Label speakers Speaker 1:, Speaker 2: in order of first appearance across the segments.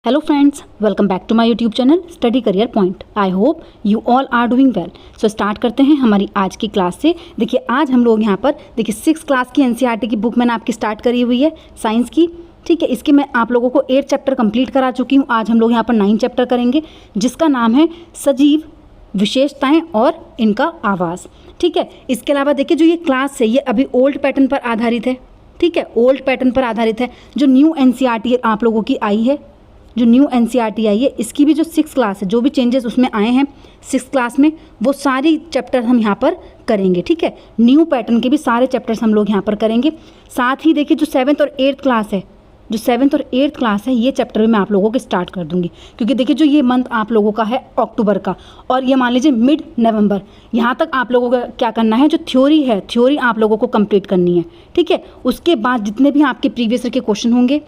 Speaker 1: Hello friends, welcome back to my YouTube channel Study Career Point. I hope you all are doing well. So start करते हैं हमारी आज की class से। देखिए आज हम लोग यहाँ पर देखिए 6th क्लास की NCERT की बुक मैंने आपकी स्टार्ट करी हुई है साइंस की। ठीक है, इसके मैं आप लोगों को 8 चैप्टर कंप्लीट करा चुकी हूँ। आज हम लोग यहाँ पर 9 चैप्टर करेंगे जिसका नाम है सजीव विशेषताएँ और इनका आवाज़। ठीक है, इसके अलावा देखिए जो ये क्लास है ये अभी ओल्ड पैटर्न पर आधारित है। ठीक है, ओल्ड पैटर्न पर आधारित है। जो न्यू NCERT आप लोगों की आई है, जो न्यू NCERT आई है, इसकी भी जो 6th क्लास है, जो भी चेंजेस उसमें आए हैं 6th क्लास में, वो सारी चैप्टर हम यहाँ पर करेंगे। ठीक है, न्यू पैटर्न के भी सारे चैप्टर्स हम लोग यहाँ पर करेंगे। साथ ही देखिए जो 7th और 8th क्लास है, जो 7th और 8th क्लास है, ये चैप्टर भी मैं आप लोगों के स्टार्ट कर दूंगी। क्योंकि देखिए जो ये मंथ आप लोगों का है अक्टूबर का और ये मान लीजिए मिड नवंबर, यहाँ तक आप लोगों का क्या करना है, जो थ्योरी है थ्योरी आप लोगों को कंप्लीट करनी है। ठीक है, उसके बाद जितने भी आपके प्रीवियस ईयर के क्वेश्चन होंगे,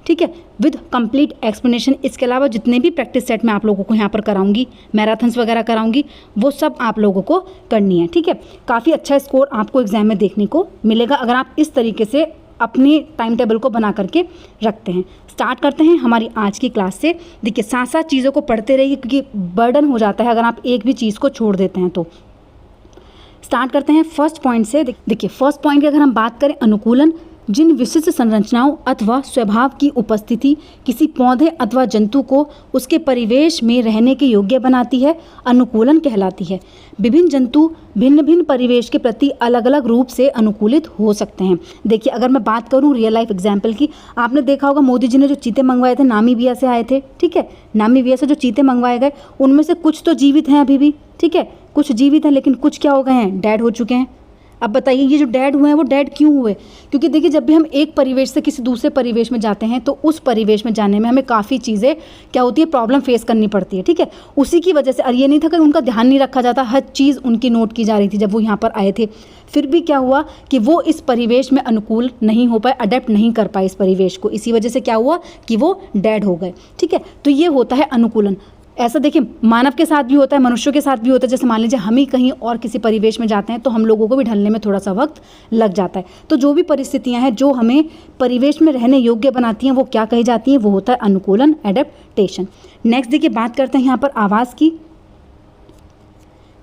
Speaker 1: ठीक है, विद कंप्लीट एक्सप्लेनेशन, इसके अलावा जितने भी प्रैक्टिस सेट मैं आप लोगों को यहाँ पर कराऊंगी, मैराथन्स वगैरह कराऊंगी, वो सब आप लोगों को करनी है। ठीक है, काफ़ी अच्छा स्कोर आपको एग्जाम में देखने को मिलेगा अगर आप इस तरीके से अपने टाइम टेबल को बना करके रखते हैं। स्टार्ट करते हैं हमारी आज की क्लास से। देखिए साथ साथ चीज़ों को पढ़ते रहिए क्योंकि बर्डन हो जाता है अगर आप एक भी चीज़ को छोड़ देते हैं। तो स्टार्ट करते हैं फर्स्ट पॉइंट से। देखिए फर्स्ट पॉइंट की अगर हम बात करें, अनुकूलन जिन विशिष्ट संरचनाओं अथवा स्वभाव की उपस्थिति किसी पौधे अथवा जंतु को उसके परिवेश में रहने के योग्य बनाती है, अनुकूलन कहलाती है। विभिन्न जंतु भिन्न भिन्न परिवेश के प्रति अलग अलग रूप से अनुकूलित हो सकते हैं। देखिए अगर मैं बात करूं रियल लाइफ एग्जाम्पल की, आपने देखा होगा मोदी जी ने जो चीते मंगवाए थे नामीबिया से आए थे। ठीक है, नामीबिया से जो चीते मंगवाए गए उनमें से कुछ तो जीवित हैं अभी भी। ठीक है, कुछ जीवित हैं लेकिन कुछ क्या हो गए हैं, डेड हो चुके हैं। अब बताइए ये जो डेड हुए हैं वो डेड क्यों हुए? क्योंकि देखिए जब भी हम एक परिवेश से किसी दूसरे परिवेश में जाते हैं तो उस परिवेश में जाने में हमें काफ़ी चीज़ें क्या होती है, प्रॉब्लम फेस करनी पड़ती है। ठीक है, उसी की वजह से, और ये नहीं था कि उनका ध्यान नहीं रखा जाता, हर चीज़ उनकी नोट की जा रही थी जब वो यहाँ पर आए थे। फिर भी क्या हुआ कि वो इस परिवेश में अनुकूल नहीं हो पाए, अडेप्ट नहीं कर पाए इस परिवेश को, इसी वजह से क्या हुआ कि वो डेड हो गए। ठीक है, तो ये होता है अनुकूलन। ऐसा देखिए मानव के साथ भी होता है, मनुष्यों के साथ भी होता है। जैसे मान लीजिए हम ही कहीं और किसी परिवेश में जाते हैं तो हम लोगों को भी ढलने में थोड़ा सा वक्त लग जाता है। तो जो भी परिस्थितियां हैं जो हमें परिवेश में रहने योग्य बनाती हैं वो क्या कही जाती हैं, वो होता है अनुकूलन, एडेप्टेशन। नेक्स्ट देखिए बात करते हैं यहाँ पर आवाज़ की।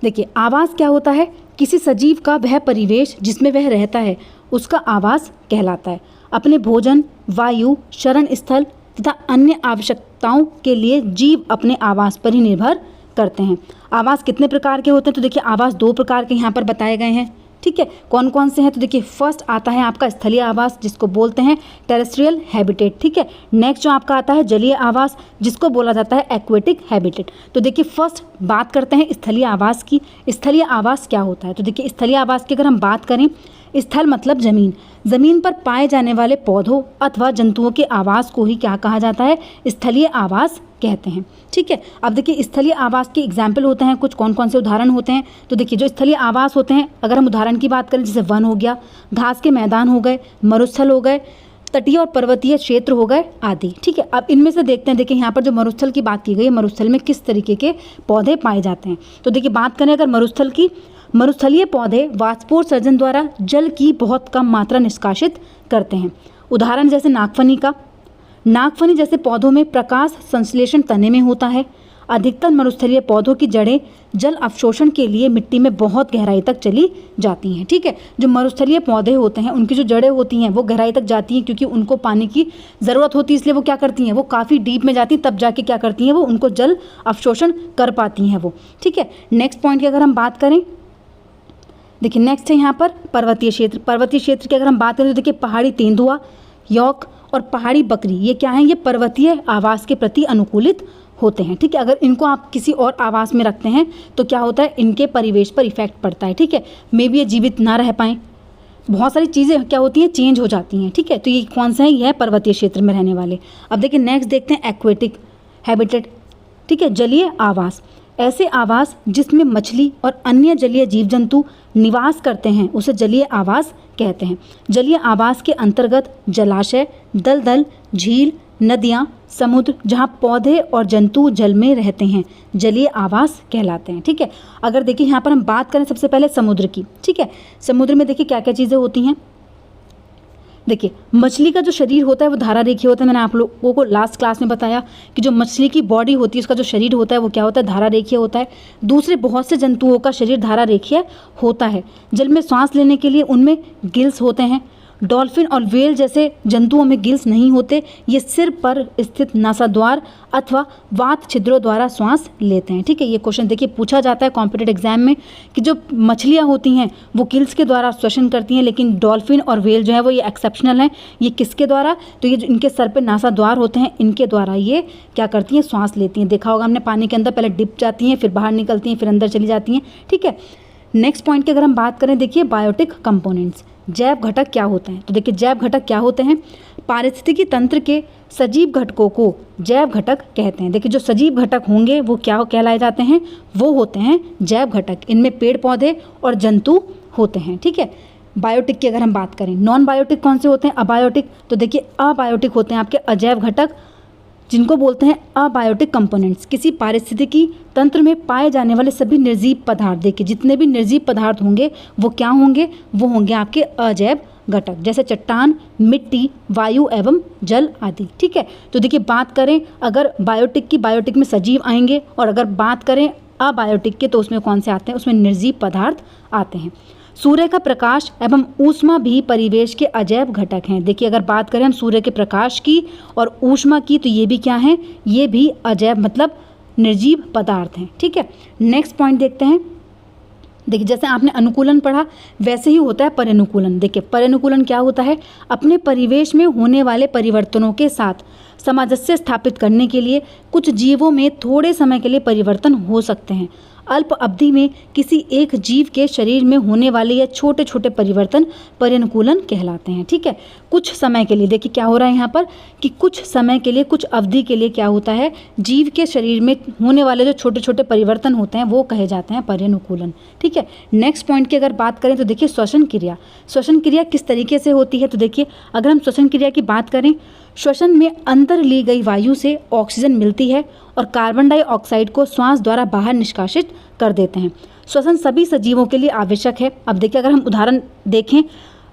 Speaker 1: देखिए आवाज़ क्या होता है, किसी सजीव का वह परिवेश जिसमें वह रहता है उसका आवाज़ कहलाता है। अपने भोजन, वायु, शरण स्थल तथा अन्य आवश्यकताओं के लिए जीव अपने आवास पर ही निर्भर करते हैं। आवास कितने प्रकार के होते हैं? तो देखिए आवास 2 प्रकार के यहाँ पर बताए गए हैं। ठीक है, कौन कौन से हैं? तो देखिए फर्स्ट आता है आपका स्थलीय आवास जिसको बोलते हैं टेरेस्ट्रियल हैबिटेट। ठीक है, नेक्स्ट जो आपका आता है जलीय आवास जिसको बोला जाता है एक्वेटिक हैबिटेट। तो देखिए फर्स्ट बात करते हैं स्थलीय आवास की। स्थलीय आवास क्या होता है? तो देखिए स्थलीय आवास की अगर हम बात करें, स्थल मतलब जमीन, जमीन पर पाए जाने वाले पौधों अथवा जंतुओं के आवास को ही क्या कहा जाता है, स्थलीय आवास कहते हैं। ठीक है, अब देखिए स्थलीय आवास के एग्जाम्पल होते हैं कुछ, कौन कौन से उदाहरण होते हैं? तो देखिए जो स्थलीय आवास होते हैं अगर हम उदाहरण की बात करें, जैसे वन हो गया, घास के मैदान हो गए, मरुस्थल हो गए, तटीय और पर्वतीय क्षेत्र हो गए आदि। ठीक है, अब इनमें से देखते हैं, देखिए यहाँ पर जो मरुस्थल की बात की गई है, मरुस्थल में किस तरीके के पौधे पाए जाते हैं। तो देखिए बात करें अगर मरुस्थल की, मरुस्थलीय पौधे वाष्पोत्सर्जन द्वारा जल की बहुत कम मात्रा निष्कासित करते हैं। उदाहरण जैसे नागफनी का, नागफनी जैसे पौधों में प्रकाश संश्लेषण तने में होता है। अधिकतर मरुस्थलीय पौधों की जड़ें जल अवशोषण के लिए मिट्टी में बहुत गहराई तक चली जाती हैं। ठीक है, जो मरुस्थलीय पौधे होते हैं उनकी जो जड़ें होती हैं वो गहराई तक जाती हैं क्योंकि उनको पानी की ज़रूरत होती है, इसलिए वो क्या करती हैं, वो काफ़ी डीप में जाती हैं, तब जाके क्या करती हैं, वो उनको जल अवशोषण कर पाती हैं वो। ठीक है, नेक्स्ट पॉइंट की अगर हम बात करें, देखिए नेक्स्ट है यहाँ पर पर्वतीय क्षेत्र। पर्वतीय क्षेत्र की अगर हम बात करें तो देखिए पहाड़ी तेंदुआ, यॉक और पहाड़ी बकरी, ये क्या हैं, ये पर्वतीय आवास के प्रति अनुकूलित होते हैं। ठीक है, अगर इनको आप किसी और आवास में रखते हैं तो क्या होता है, इनके परिवेश पर इफेक्ट पड़ता है। ठीक है, मे बी ये जीवित ना रह पाएँ, बहुत सारी चीज़ें क्या होती हैं, चेंज हो जाती हैं। ठीक है, तो ये कौन सा है, यह है पर्वतीय क्षेत्र में रहने वाले। अब देखिए नेक्स्ट देखते हैं एक्वेटिक हैबिटेट। ठीक है, जलीय आवास, ऐसे आवास जिसमें मछली और अन्य जलीय जीव जंतु निवास करते हैं उसे जलीय आवास कहते हैं। जलीय आवास के अंतर्गत जलाशय, दलदल, झील, नदियाँ, समुद्र जहाँ पौधे और जंतु जल में रहते हैं जलीय आवास कहलाते हैं। ठीक है, अगर देखिए यहाँ पर हम बात करें सबसे पहले समुद्र की। ठीक है, समुद्र में देखिए क्या क्या चीज़ें होती हैं। देखिए मछली का जो शरीर होता है वो धारा रेखीय होता है। मैंने आप लोगों को लास्ट क्लास में बताया कि जो मछली की बॉडी होती है उसका जो शरीर होता है वो क्या होता है, धारा रेखीय होता है। दूसरे बहुत से जंतुओं का शरीर धारा रेखीय होता है। जल में सांस लेने के लिए उनमें गिल्स होते हैं। डॉल्फिन और व्हेल जैसे जंतुओं में गिल्स नहीं होते, ये सिर पर स्थित नासाद्वार अथवा वात छिद्रों द्वारा श्वास लेते हैं। ठीक है, ये क्वेश्चन देखिए पूछा जाता है कॉम्पिटेटिव एग्जाम में कि जो मछलियाँ होती हैं वो गिल्स के द्वारा श्वसन करती हैं, लेकिन डॉल्फिन और व्हेल जो है वो ये एक्सेप्शनल हैं। ये किसके द्वारा, तो ये जो इनके सर पे नासाद्वार होते हैं इनके द्वारा ये क्या करती हैं, श्वास लेती हैं। देखा होगा हमने पानी के अंदर पहले डिप जाती हैं, फिर बाहर निकलती हैं, फिर अंदर चली जाती हैं। ठीक है, नेक्स्ट पॉइंट की अगर हम बात करें, देखिए बायोटिक कंपोनेंट्स, जैव घटक क्या होते हैं। तो देखिए जैव घटक क्या होते हैं, पारिस्थितिकी तंत्र के सजीव घटकों को जैव घटक कहते हैं। देखिए जो सजीव घटक होंगे वो क्या कहलाए जाते हैं, वो होते हैं जैव घटक। इनमें पेड़ पौधे और जंतु होते हैं। ठीक है, बायोटिक की अगर हम बात करें, नॉन बायोटिक कौन से होते हैं, अबायोटिक। तो देखिए अबायोटिक होते हैं आपके अजैव घटक, जिनको बोलते हैं अबायोटिक कंपोनेंट्स। किसी पारिस्थितिकी तंत्र में पाए जाने वाले सभी निर्जीव पदार्थ, देखिए जितने भी निर्जीव पदार्थ होंगे वो क्या होंगे, वो होंगे आपके अजैव घटक, जैसे चट्टान, मिट्टी, वायु एवं जल आदि। ठीक है, तो देखिए बात करें अगर बायोटिक की, बायोटिक में सजीव आएंगे, और अगर बात करें अबायोटिक के तो उसमें कौन से आते हैं, उसमें निर्जीव पदार्थ आते हैं। सूर्य का प्रकाश एवं ऊष्मा भी परिवेश के अजैव घटक हैं। देखिए अगर बात करें हम सूर्य के प्रकाश की और ऊष्मा की, तो ये भी क्या हैं, ये भी अजैव मतलब निर्जीव पदार्थ हैं। ठीक है, नेक्स्ट पॉइंट देखते हैं। देखिए जैसे आपने अनुकूलन पढ़ा वैसे ही होता है परनुकूलन। देखिए परनुकूलन क्या होता है, अपने परिवेश में होने वाले परिवर्तनों के साथ सामंजस्य स्थापित करने के लिए कुछ जीवों में थोड़े समय के लिए परिवर्तन हो सकते हैं। अल्प अवधि में किसी एक जीव के शरीर में होने वाले या छोटे छोटे परिवर्तन परिनुकूलन कहलाते हैं। ठीक है, कुछ समय के लिए, देखिए क्या हो रहा है यहाँ पर कि कुछ समय के लिए, कुछ अवधि के लिए क्या होता है, जीव के शरीर में होने वाले जो छोटे छोटे परिवर्तन होते हैं वो कहे जाते हैं परिनुकूलन। ठीक है, नेक्स्ट पॉइंट की अगर बात करें तो देखिए श्वसन क्रिया। श्वसन क्रिया किस तरीके से होती है, तो देखिए अगर हम श्वसन क्रिया की बात करें, श्वसन में अंदर ली गई वायु से ऑक्सीजन मिलती है और कार्बन डाइऑक्साइड को श्वास द्वारा बाहर निष्कासित कर देते हैं। श्वसन सभी सजीवों के लिए आवश्यक है। अब देखिए अगर हम उदाहरण देखें,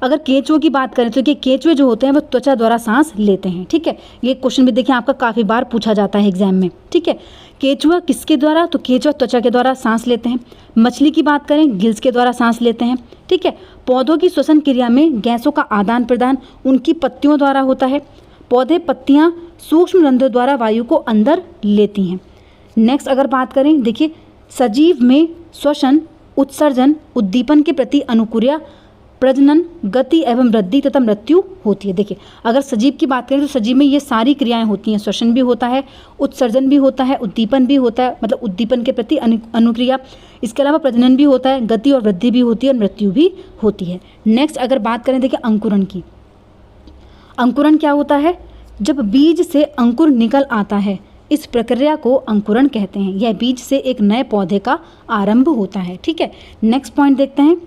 Speaker 1: अगर केंचुओं की बात करें तो ये केंचुए जो होते हैं वो त्वचा द्वारा सांस लेते हैं। ठीक है, ये क्वेश्चन भी देखिए आपका काफ़ी बार पूछा जाता है एग्जाम में। ठीक है, केंचुआ किसके द्वारा, तो केंचुआ त्वचा के द्वारा सांस लेते हैं। मछली की बात करें, गिल्स के द्वारा सांस लेते हैं। ठीक है, पौधों की श्वसन क्रिया में गैसों का आदान प्रदान उनकी पत्तियों द्वारा होता है। पौधे पत्तियां सूक्ष्म रंध्रों द्वारा वायु को अंदर लेती हैं। नेक्स्ट अगर बात करें, देखिए सजीव में श्वसन, उत्सर्जन, उद्दीपन के प्रति अनुक्रिया, प्रजनन, गति एवं वृद्धि तथा मृत्यु होती है। देखिए अगर सजीव की बात करें तो सजीव में ये सारी क्रियाएं होती हैं। श्वसन भी होता है, उत्सर्जन भी होता है, उद्दीपन भी होता है, मतलब उद्दीपन के प्रति अनुक्रिया, इसके अलावा प्रजनन भी होता है, गति और वृद्धि भी होती है और मृत्यु भी होती है। नेक्स्ट अगर बात करें देखिए अंकुरण की। अंकुरण क्या होता है, जब बीज से अंकुर निकल आता है, इस प्रक्रिया को अंकुरण कहते हैं। यह बीज से एक नए पौधे का आरंभ होता है। ठीक है, नेक्स्ट पॉइंट देखते हैं।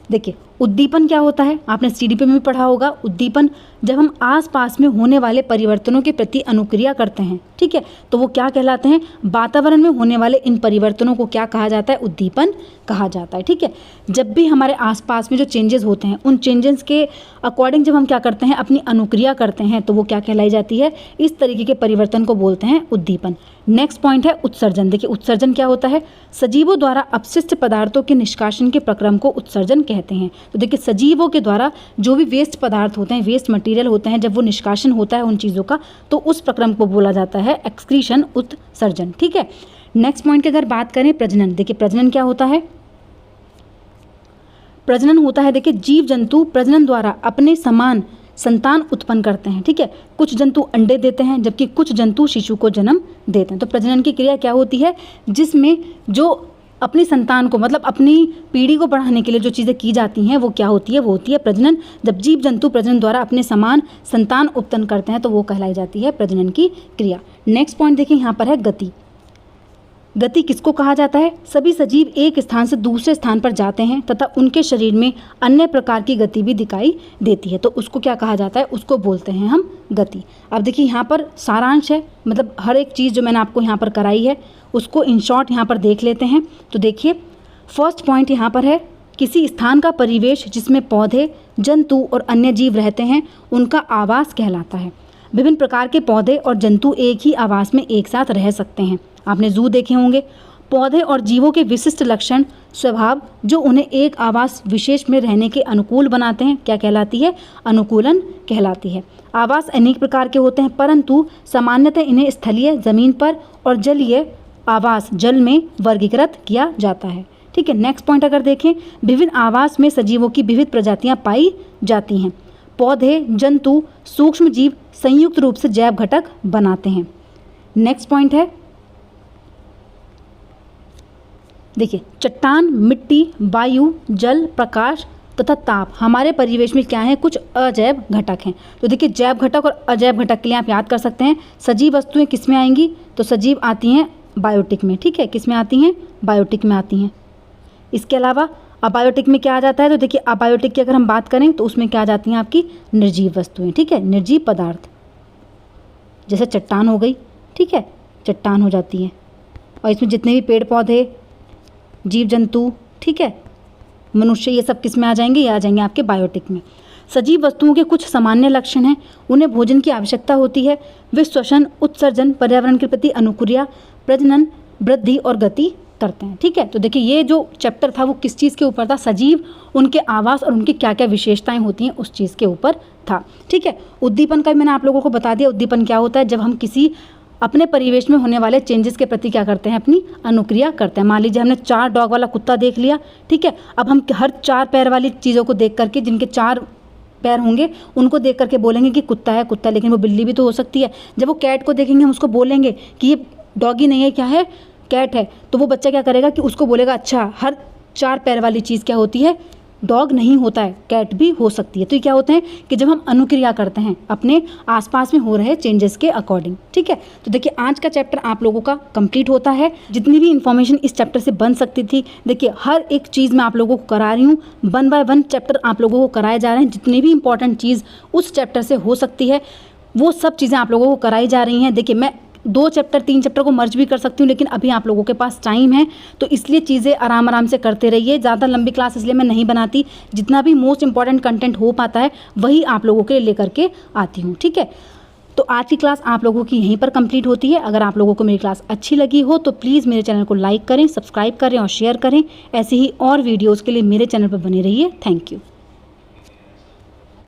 Speaker 1: देखिए उद्दीपन क्या होता है, आपने सीडीपी में भी पढ़ा होगा। उद्दीपन जब हम आसपास में होने वाले परिवर्तनों के प्रति अनुक्रिया करते हैं, ठीक है, तो वो क्या कहलाते हैं, वातावरण में होने वाले इन परिवर्तनों को क्या कहा जाता है, उद्दीपन कहा जाता है। ठीक है, जब भी हमारे आसपास में जो चेंजेस होते हैं उन चेंजेस के अकॉर्डिंग जब हम क्या करते हैं, अपनी अनुक्रिया करते हैं, तो वो क्या कहलाई जाती है, इस तरीके के परिवर्तन को बोलते हैं उद्दीपन। नेक्स्ट पॉइंट है उत्सर्जन। देखिए उत्सर्जन क्या होता है, सजीवों द्वारा अपशिष्ट पदार्थों के निष्कासन के प्रक्रम को उत्सर्जन कहते हैं। तो देखिए सजीवों के द्वारा जो भी वेस्ट पदार्थ होते हैं, वेस्ट मटेरियल होते हैं, जब वो निष्कासन होता है उन चीज़ों का, तो उस प्रक्रम को बोला जाता है एक्सक्रीशन, उत्सर्जन। ठीक है, नेक्स्ट पॉइंट की अगर बात करें प्रजनन। देखिए प्रजनन क्या होता है, प्रजनन होता है, देखिए जीव जंतु प्रजनन द्वारा अपने समान संतान उत्पन्न करते हैं। ठीक है, कुछ जंतु अंडे देते हैं जबकि कुछ जंतु शिशु को जन्म देते हैं। तो प्रजनन की क्रिया क्या होती है, जिसमें जो अपनी संतान को, मतलब अपनी पीढ़ी को बढ़ाने के लिए जो चीज़ें की जाती हैं वो क्या होती है, वो होती है प्रजनन। जब जीव जंतु प्रजनन द्वारा अपने समान संतान उत्पन्न करते हैं तो वो कहलाई जाती है प्रजनन की क्रिया। नेक्स्ट पॉइंट देखिए यहाँ पर है गति। गति किसको कहा जाता है, सभी सजीव एक स्थान से दूसरे स्थान पर जाते हैं तथा उनके शरीर में अन्य प्रकार की गति भी दिखाई देती है, तो उसको क्या कहा जाता है, उसको बोलते हैं हम गति। अब देखिए यहाँ पर सारांश है, मतलब हर एक चीज़ जो मैंने आपको यहाँ पर कराई है उसको इन शॉर्ट यहाँ पर देख लेते हैं। तो देखिए फर्स्ट पॉइंट यहाँ पर है कि किसी स्थान का परिवेश जिसमें पौधे, जंतु और अन्य जीव रहते हैं उनका आवास कहलाता है। विभिन्न प्रकार के पौधे और जंतु एक ही आवास में एक साथ रह सकते हैं। आपने जू देखे होंगे। पौधे और जीवों के विशिष्ट लक्षण, स्वभाव जो उन्हें एक आवास विशेष में रहने के अनुकूल बनाते हैं क्या कहलाती है? अनुकूलन कहलाती है। आवास अनेक प्रकार के होते हैं, परंतु सामान्यतः इन्हें स्थलीय जमीन पर और जलीय आवास जल में वर्गीकृत किया जाता है। ठीक है, नेक्स्ट पॉइंट अगर देखें, विभिन्न आवास में सजीवों की विविध प्रजातियां पाई जाती हैं। पौधे, जंतु, सूक्ष्म जीव संयुक्त रूप से जैव घटक बनाते हैं। नेक्स्ट पॉइंट है, देखिए, चट्टान, मिट्टी, वायु, जल, प्रकाश तथा ताप हमारे परिवेश में क्या है? कुछ अजैव घटक हैं। तो देखिए, जैव घटक और अजैव घटक के लिए आप याद कर सकते हैं सजीव वस्तुएं किस में आएंगी? तो सजीव आती हैं बायोटिक में। ठीक है, किस में आती हैं? बायोटिक में आती हैं। इसके अलावा अबायोटिक में क्या आ जाता है? तो देखिए, अबायोटिक की अगर हम बात करें तो उसमें क्या आ जाती हैं आपकी? निर्जीव वस्तुएं। ठीक है, निर्जीव पदार्थ, जैसे चट्टान हो गई। ठीक है, चट्टान हो जाती है। और इसमें जितने भी पेड़ पौधे, जीव जंतु, ठीक है, मनुष्य, ये सब किस में आ जाएंगे? ये आ जाएंगे आपके बायोटिक में। सजीव वस्तुओं के कुछ सामान्य लक्षण हैं। उन्हें भोजन की आवश्यकता होती है। वे श्वसन, उत्सर्जन, पर्यावरण के प्रति अनुक्रिया, प्रजनन, वृद्धि और गति करते हैं। ठीक है, तो देखिए, ये जो चैप्टर था वो किस चीज़ के ऊपर था? सजीव, उनके आवास और उनकी क्या क्या विशेषताएं होती हैं उस चीज़ के ऊपर था। ठीक है, उद्दीपन का मैंने आप लोगों को बता दिया। उद्दीपन क्या होता है? जब हम किसी अपने परिवेश में होने वाले चेंजेस के प्रति क्या करते हैं? अपनी अनुक्रिया करते हैं। मान लीजिए हमने 4 डॉग वाला कुत्ता देख लिया। ठीक है, अब हम हर 4 पैर वाली चीज़ों को देख करके, जिनके 4 पैर होंगे, उनको देख करके बोलेंगे कि कुत्ता है कुत्ता, लेकिन वो बिल्ली भी तो हो सकती है। जब वो कैट को देखेंगे हम उसको बोलेंगे कि ये डॉगी नहीं है, क्या है? कैट है। तो वो बच्चा क्या करेगा कि उसको बोलेगा अच्छा, हर 4 पैर वाली चीज़ क्या होती है? डॉग नहीं होता है, कैट भी हो सकती है। तो ये क्या होते हैं कि जब हम अनुक्रिया करते हैं अपने आसपास में हो रहे चेंजेस के अकॉर्डिंग। ठीक है, तो देखिए, आज का चैप्टर आप लोगों का कंप्लीट होता है। जितनी भी इंफॉर्मेशन इस चैप्टर से बन सकती थी, देखिए, हर एक चीज़ मैं आप लोगों को करा रही हूँ। 1 बाय 1 चैप्टर आप लोगों को कराए जा रहे हैं। जितनी भी इंपॉर्टेंट चीज़ उस चैप्टर से हो सकती है वो सब चीज़ें आप लोगों को कराई जा रही हैं। देखिए, मैं 2 चैप्टर 3 चैप्टर को मर्ज भी कर सकती हूँ, लेकिन अभी आप लोगों के पास टाइम है, तो इसलिए चीज़ें आराम आराम से करते रहिए। ज़्यादा लंबी क्लास इसलिए मैं नहीं बनाती। जितना भी मोस्ट इंपॉर्टेंट कंटेंट हो पाता है वही आप लोगों के लिए लेकर के आती हूँ। ठीक है, तो आज की क्लास आप लोगों की यहीं पर कंप्लीट होती है। अगर आप लोगों को मेरी क्लास अच्छी लगी हो तो प्लीज़ मेरे चैनल को लाइक करें, सब्सक्राइब करें और शेयर करें। ऐसे ही और वीडियोज़ के लिए मेरे चैनल पर बने रहिए। Thank you.